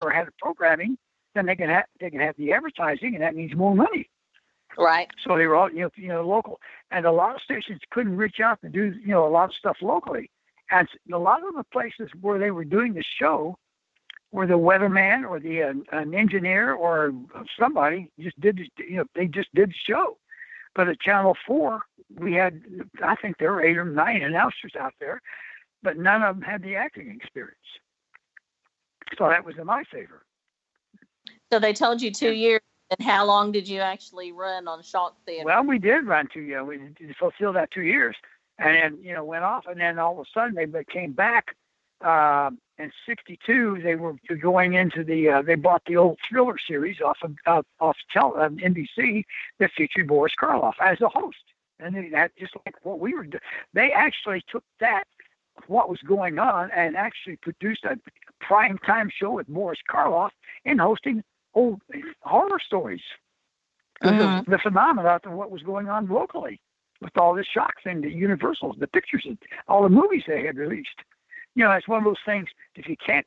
or had the programming, then they can have the advertising, and that means more money. Right. So they were all local, and a lot of stations couldn't reach out to do a lot of stuff locally, and a lot of the places where they were doing the show, where the weatherman or the an engineer or somebody just did they just did the show. But at Channel 4, we had, I think there were 8 or 9 announcers out there, but none of them had the acting experience. So that was in my favor. So they told you 2 years. And how long did you actually run on Shock Theater? Well, we did run 2 years. We fulfilled that 2 years, and then went off. And then all of a sudden they came back in '62. They were going into they bought the old Thriller series off NBC that featured Boris Karloff as a host, and that just like what we were doing. They actually took that, what was going on, and actually produced a prime time show with Boris Karloff and hosting old horror stories. The phenomena of what was going on locally with all this shock thing, the Universal, the pictures, all the movies they had released. It's one of those things, if you can't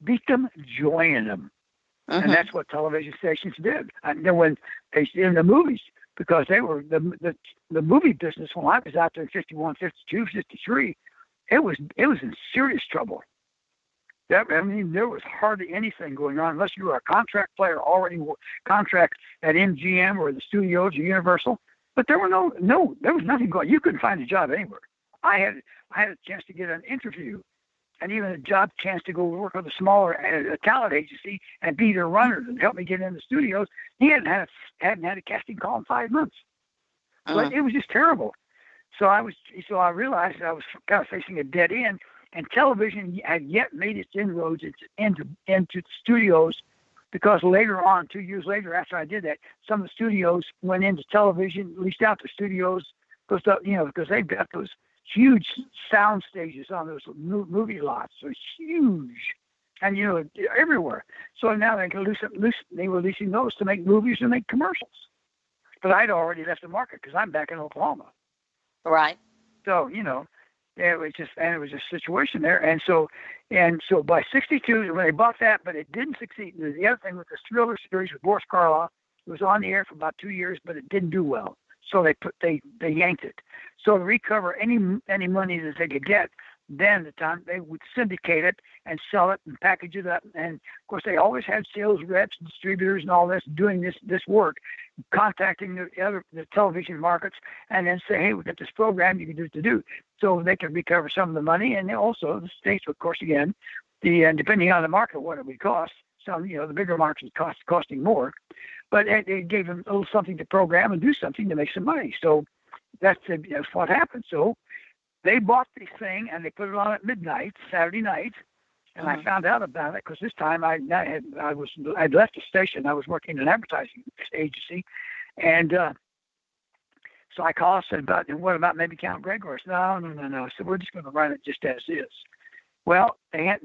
beat them, join them. And that's what television stations did. And then when they in the movies, because they were the movie business when I was out there in 51, 52, 53, it was in serious trouble. There was hardly anything going on unless you were a contract player already contract at MGM or the studios or Universal. But there was nothing going. You couldn't find a job anywhere. I had a chance to get an interview, and even a chance to go work with a smaller talent agency and be their runner and help me get in the studios. He hadn't had a casting call in 5 months. But it was just terrible. So I realized I was kind of facing a dead end. And television had yet made its inroads into the studios, because later on, 2 years later after I did that, some of the studios went into television, leased out the studios, because they've got those huge sound stages on those movie lots. So it's huge, and everywhere. So now they were leasing those to make movies and make commercials. But I'd already left the market because I'm back in Oklahoma. Right. So it was just a situation there, and so by '62 when they bought that, but it didn't succeed. The other thing with the Thriller series with Boris Karloff, it was on the air for about 2 years, but it didn't do well. So they yanked it. So to recover any money that they could get, then the time they would syndicate it and sell it and package it up. And of course they always had sales reps, distributors, and all this doing this work, contacting the television markets, and then say, hey, we got this program you can do, so they could recover some of the money. And also the states, of course, again, depending on the market, what it would cost. Some, the bigger markets costing more, but it gave them a little something to program and do something to make some money. So that's what happened. So they bought the thing and they put it on at midnight, Saturday night, and I found out about it because this time I'd left the station. I was working in an advertising agency, and so I called and said, what about maybe Count Gregore? I said, no. So we're just going to run it just as is. Well, they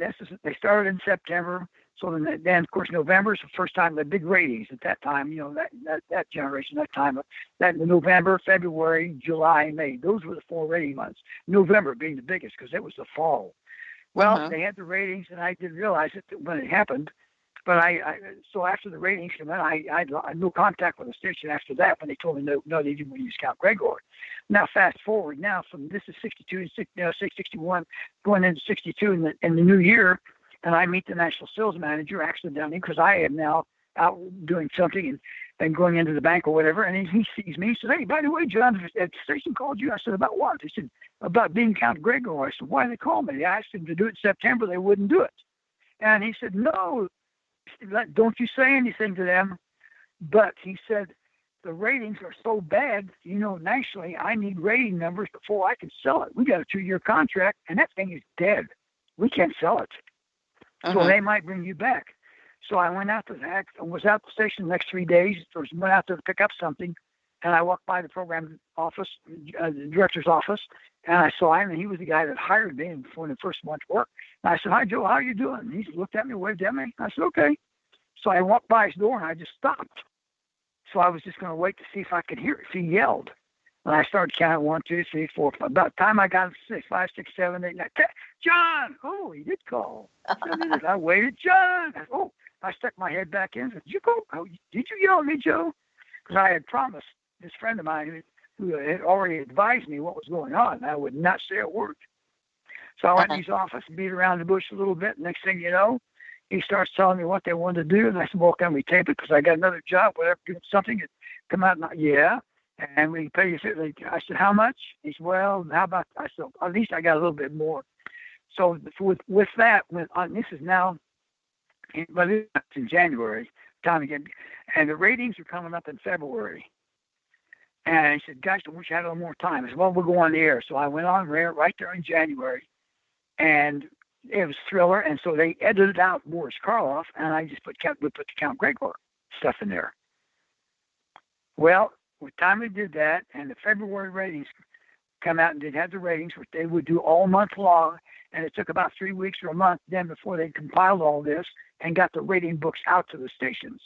started in September. So then, of course, November is the first time the big ratings at that time, that generation, that time, that November, February, July, May, those were the 4 rating months. November being the biggest because it was the fall. Well, they had the ratings, and I didn't realize it when it happened. But so after the ratings came in, I had no contact with the station after that when they told me no, they didn't want to use Count Gregore. Now, fast forward now from this is 62 to 61, going into 62 in the new year. And I meet the national sales manager accidentally because I am now out doing something and going into the bank or whatever. And he sees me. He said, hey, by the way, John, the station called you. I said, about what? He said, about being Count Gregore. I said, why did they call me? I asked him to do it in September. They wouldn't do it. And he said, no, don't you say anything to them. But he said, the ratings are so bad, nationally, I need rating numbers before I can sell it. We got a 2-year contract, and that thing is dead. We can't sell it. So they might bring you back. So I went out to that. I was out the station the next 3 days. Went out there to pick up something, and I walked by the program office, the director's office, and I saw him, and he was the guy that hired me when I first went to work. And I said, hi, Joe, how are you doing? And he looked at me, waved at me. I said, okay. So I walked by his door, and I just stopped. So I was just going to wait to see if I could hear if he yelled. And I started counting 1, 2, 3, 4, 5. About the time I got 6, 5, 6, 7, 8, 9, 10. John! Oh, he did call. I waited. John! Oh, I stuck my head back in. Did you go? Oh, did you yell at me, Joe? Because I had promised this friend of mine who had already advised me what was going on. I would not say a word. So I went in his office, beat around the bush a little bit. Next thing you know, he starts telling me what they wanted to do. And I said, well, can we tape it? Because I got another job, whatever, doing something. Come out, and yeah. And we pay you. I said, how much? He said, well, how about, I said, at least I got a little bit more. So with that, this is now, but it's in January, time again, and the ratings are coming up in February. And he said, gosh, I wish I had a little more time. I said, well, we'll go on the air. So I went on right there in January, and it was Thriller, and so they edited out Boris Karloff, and I just put the Count Gregore stuff in there. Well, with time we did that, and the February ratings come out and they'd have the ratings, which they would do all month long, and it took about 3 weeks or a month then before they compiled all this and got the rating books out to the stations.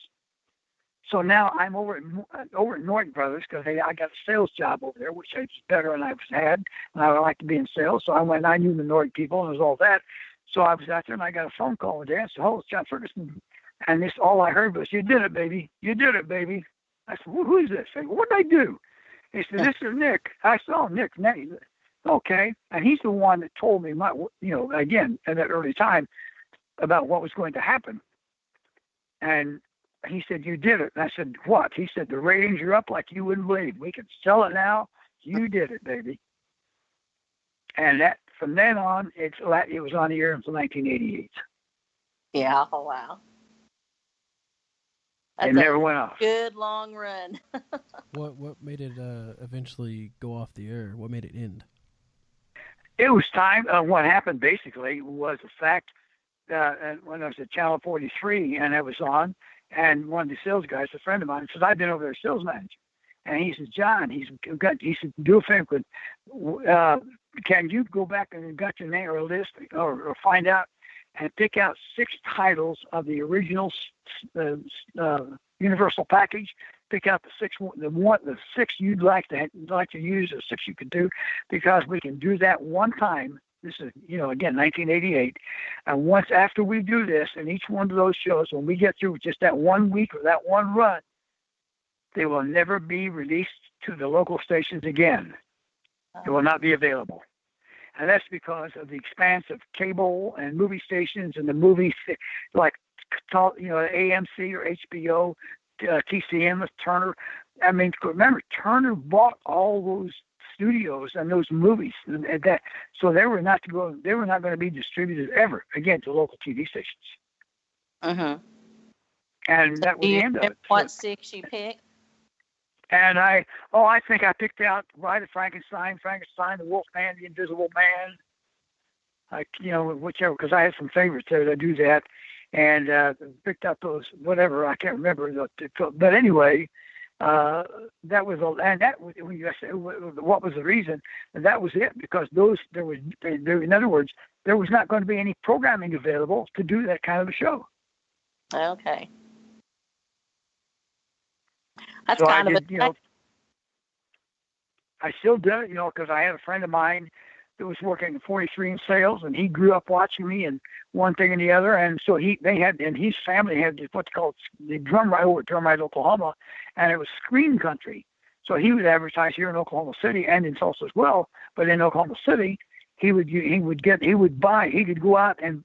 So now I'm over at Norton Brothers because I got a sales job over there, which is better than I've had, and I would like to be in sales. So I knew the Norton people, and it was all that. So I was out there, and I got a phone call one day. I said, oh, it's John Ferguson. And all I heard was, you did it, baby. You did it, baby. I said, well, who is this? I said, what did I do? He said, this is Nick. I said, oh, Nick. Okay. And he's the one that told me, again, at that early time, about what was going to happen. And he said, you did it. And I said, what? He said, the ratings are up like you wouldn't believe. We can sell it now. You did it, baby. And that from then on, it was on the air until 1988. Yeah, oh, wow. It never went off. Good long run. What made it eventually go off the air? What made it end? It was time. What happened basically was the fact that when I was at Channel 43 and I was on, and one of the sales guys, a friend of mine, says, I've been over there sales manager. And he says, John, he said, do a favor, can you go back and got your name or a list or find out and pick out 6 titles of the original Universal package. Pick out the 6 you'd like to use, or 6 you could do, because we can do that one time. This is, again, 1988. And once after we do this, and each one of those shows, when we get through just that 1 week or that one run, they will never be released to the local stations again. It will not be available. And that's because of the expanse of cable and movie stations and the movies like, AMC or HBO, TCM with Turner. I mean, remember, Turner bought all those studios and those movies, and that, so they were not going to be distributed ever again to local TV stations. Mm-hmm. And that was the end of it. What 6 you picked? And I think I picked out Bride of Frankenstein, the Wolfman, the Invisible Man, whichever, because I had some favorites there that do that, and picked out those, whatever, I can't remember. But anyway, that was, and that, when you say what was the reason, that was it, because in other words, there was not going to be any programming available to do that kind of a show. Okay. That's so kind I of did, I still did it, because I had a friend of mine that was working at 43 in sales, and he grew up watching me and one thing and the other, and so his family had what's called the Drum Ride over at Drum Ride, Oklahoma, and it was screen country. So he would advertise here in Oklahoma City and in Tulsa as well, but in Oklahoma City, he could go out and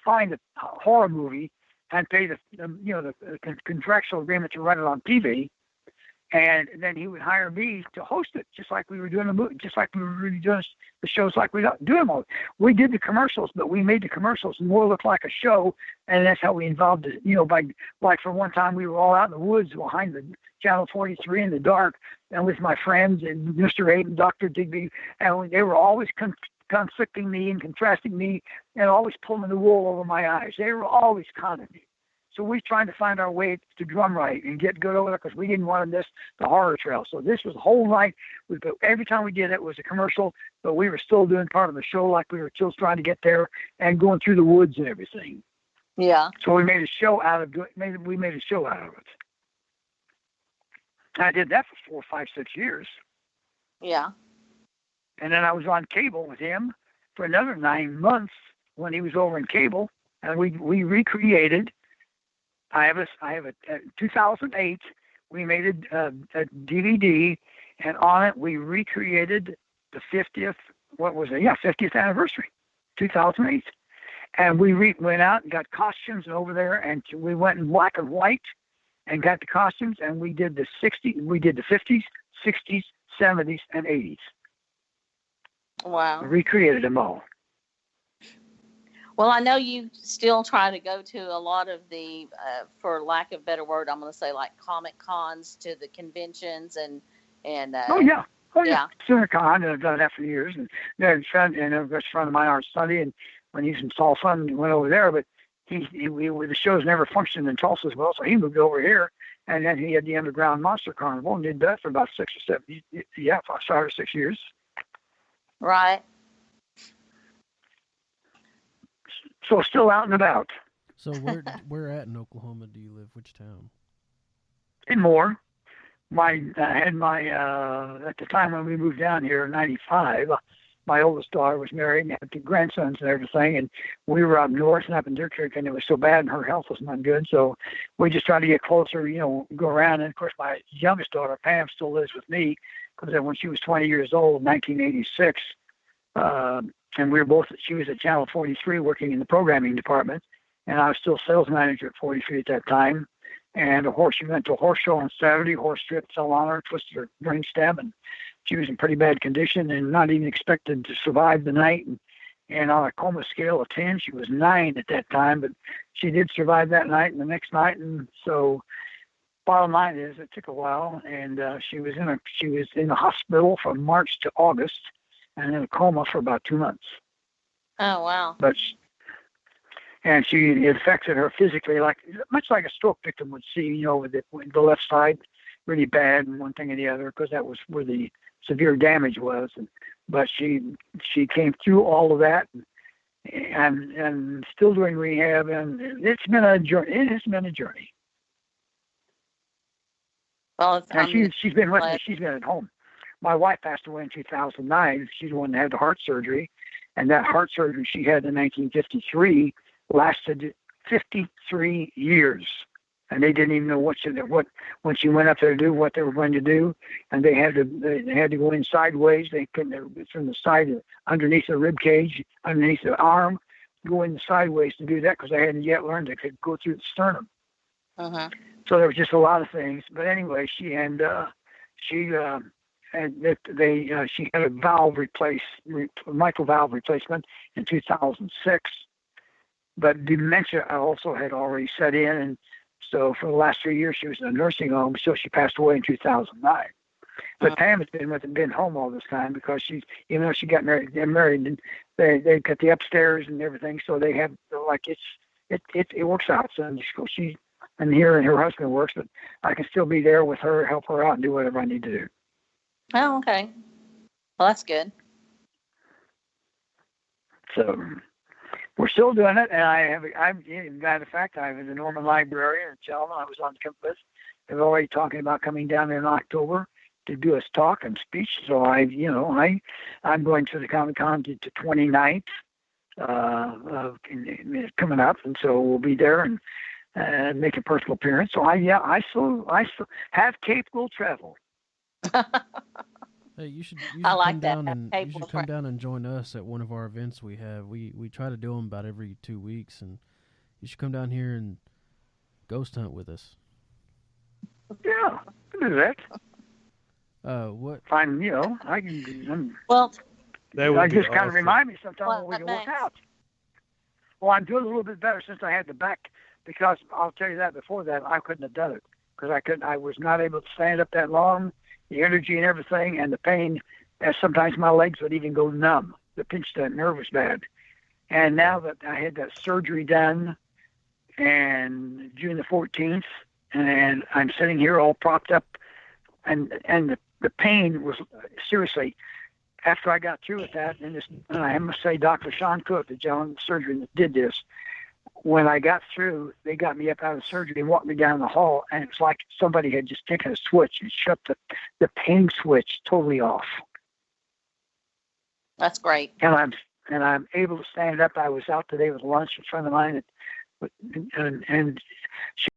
find a horror movie and pay the contractual agreement to run it on TV. And then he would hire me to host it, just like we were doing just like we were really doing the shows like we do them all. We did the commercials, but we made the commercials more look like a show, and that's how we involved it. Like for one time, we were all out in the woods behind the Channel 43 in the dark, and with my friends and Mr. Aiden, Dr. Digby, and they were always conflicting me and contrasting me, and always pulling the wool over my eyes. They were always conning me. So we trying to find our way to Drum Right and get good over there, because we didn't want to miss the horror trail. So this was the whole night. Every time we did it was a commercial, but we were still doing part of the show, like we were still trying to get there and going through the woods and everything. Yeah. So we made a show out of it. I did that for 4, 5, 6 years. Yeah. And then I was on cable with him for another 9 months when he was over in cable, and we recreated I have a 2008. We made a DVD, and on it we recreated the 50th. What was it? Yeah, 50th anniversary, 2008. And we went out and got costumes over there, and we went in black and white and got the costumes, and we did the 50s, 60s, 70s, and 80s. Wow. We recreated them all. Well, I know you still try to go to a lot of the, for lack of a better word, I'm going to say like comic cons, to the conventions and. Oh yeah. Yeah. CinemaCon, and I've done that for years. And a friend of mine, Art Sunday, and when he's in Tulsa, he went over there, but the shows never functioned in Tulsa as well, so he moved over here, and then he had the Underground Monster Carnival and did that for about 6 or 7, 5 or 6 years. Right. So still out and about. So where at in Oklahoma do you live? Which town? In Moore. I had my at the time when we moved down here in '95, my oldest daughter was married and had 2 grandsons and everything, and we were up north and up in Deer Creek, and it was so bad and her health was not good, so we just tried to get closer, go around. And of course, my youngest daughter Pam still lives with me, because when she was 20 years old, 1986. And she was at Channel 43 working in the programming department, and I was still sales manager at 43 at that time. And she went to a horse show on Saturday, horse tripped, fell on her, twisted her brainstem, and she was in pretty bad condition and not even expected to survive the night. And on a coma scale of 10, she was 9 at that time, but she did survive that night and the next night. And so bottom line is it took a while, and she was in the hospital from March to August, and in a coma for about 2 months. Oh, wow. And it affected her physically, much like a stroke victim would see, with the left side really bad and one thing and the other, because that was where the severe damage was. But she came through all of that, and still doing rehab, and it's been a journey. It has been a journey. Well, and she's been with me. She's been at home. My wife passed away in 2009. She's the one that had the heart surgery, and that heart surgery she had in 1953 lasted 53 years, and they didn't even know what when she went up there to do what they were going to do, and they had to go in sideways. They couldn't from the side underneath the rib cage, underneath the arm, go in sideways to do that because they hadn't yet learned they could go through the sternum. Uh-huh. So there was just a lot of things. But anyway, she had a valve mitral valve replacement in 2006. But dementia also had already set in, and so for the last 3 years she was in a nursing home. So she passed away in 2009. But Pam has been home all this time, because even though she got married, they're married, and they got the upstairs and everything. So they have it works out. So she and her husband works, but I can still be there with her, help her out, and do whatever I need to do. Oh, okay. Well, that's good. So we're still doing it, and matter of fact, I was a Norman librarian in Cheltenham. I was on the campus. They're already talking about coming down there in October to do a talk and speech. So I'm going to the Comic-Con to 29th coming up, and so we'll be there and make a personal appearance. So I still have capable travel. Hey, you should I like come that. down and you should come down and join us at one of our events we have. We try to do them about every 2 weeks, and you should come down here and ghost hunt with us. Yeah, I can do that. What? Fine, I can. Well, I just kind of awesome. remind me sometimes when we can work out. Well, I'm doing a little bit better since I had the back, because I'll tell you that before that I couldn't have done it, because I was not able to stand up that long. The energy and everything, and the pain, and sometimes my legs would even go numb. The pinch, that nerve was bad. And now that I had that surgery done, and June the 14th, and I'm sitting here all propped up, and the pain was seriously. After I got through with that, and I must say, Dr. Sean Cook, the gentleman surgeon that did this, when I got through, they got me up out of surgery and walked me down the hall, and it's like somebody had just taken a switch and shut the pain switch totally off. that's great. And I'm able to stand up. I was out today with lunch with a friend of mine, and she